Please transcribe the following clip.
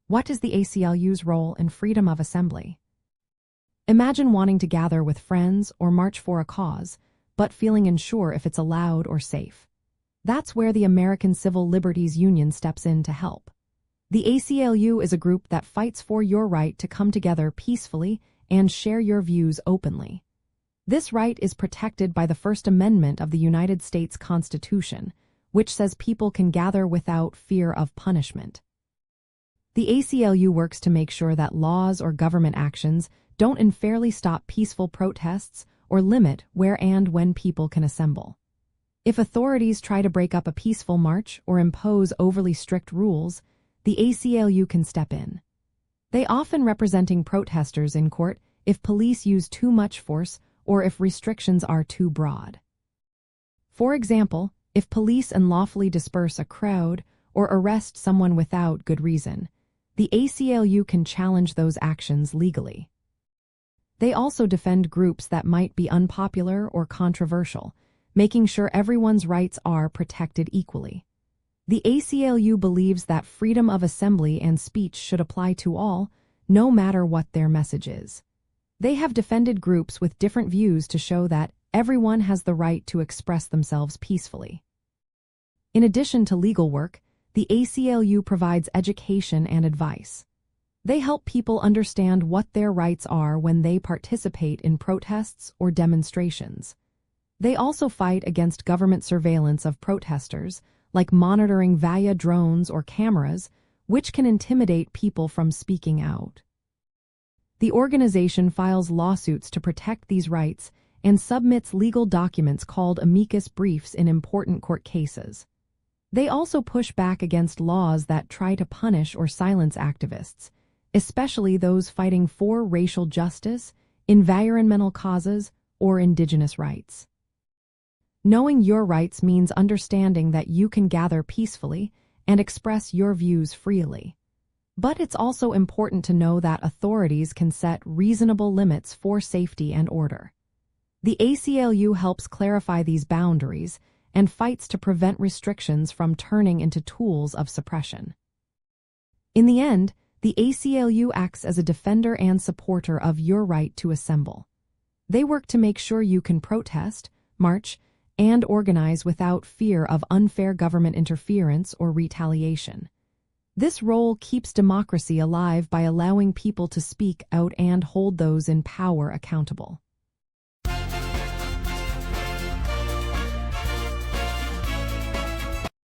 What is the ACLU's role in freedom of assembly? Imagine wanting to gather with friends or march for a cause, but feeling unsure if it's allowed or safe. That's where the American Civil Liberties Union steps in to help. The ACLU is a group that fights for your right to come together peacefully and share your views openly. This right is protected by the First Amendment of the United States Constitution, which says people can gather without fear of punishment. The ACLU works to make sure that laws or government actions don't unfairly stop peaceful protests or limit where and when people can assemble. If authorities try to break up a peaceful march or impose overly strict rules, the ACLU can step in. They often representing protesters in court if police use too much force or if restrictions are too broad. For example, if police unlawfully disperse a crowd or arrest someone without good reason, the ACLU can challenge those actions legally. They also defend groups that might be unpopular or controversial, making sure everyone's rights are protected equally. The ACLU believes that freedom of assembly and speech should apply to all, no matter what their message is. They have defended groups with different views to show that everyone has the right to express themselves peacefully. In addition to legal work, the ACLU provides education and advice. They help people understand what their rights are when they participate in protests or demonstrations. They also fight against government surveillance of protesters, like monitoring via drones or cameras, which can intimidate people from speaking out. The organization files lawsuits to protect these rights and submits legal documents called amicus briefs in important court cases. They also push back against laws that try to punish or silence activists, especially those fighting for racial justice, environmental causes, or Indigenous rights. Knowing your rights means understanding that you can gather peacefully and express your views freely. But it's also important to know that authorities can set reasonable limits for safety and order. The ACLU helps clarify these boundaries and fights to prevent restrictions from turning into tools of suppression. In the end, the ACLU acts as a defender and supporter of your right to assemble. They work to make sure you can protest, march, and organize without fear of unfair government interference or retaliation. This role keeps democracy alive by allowing people to speak out and hold those in power accountable.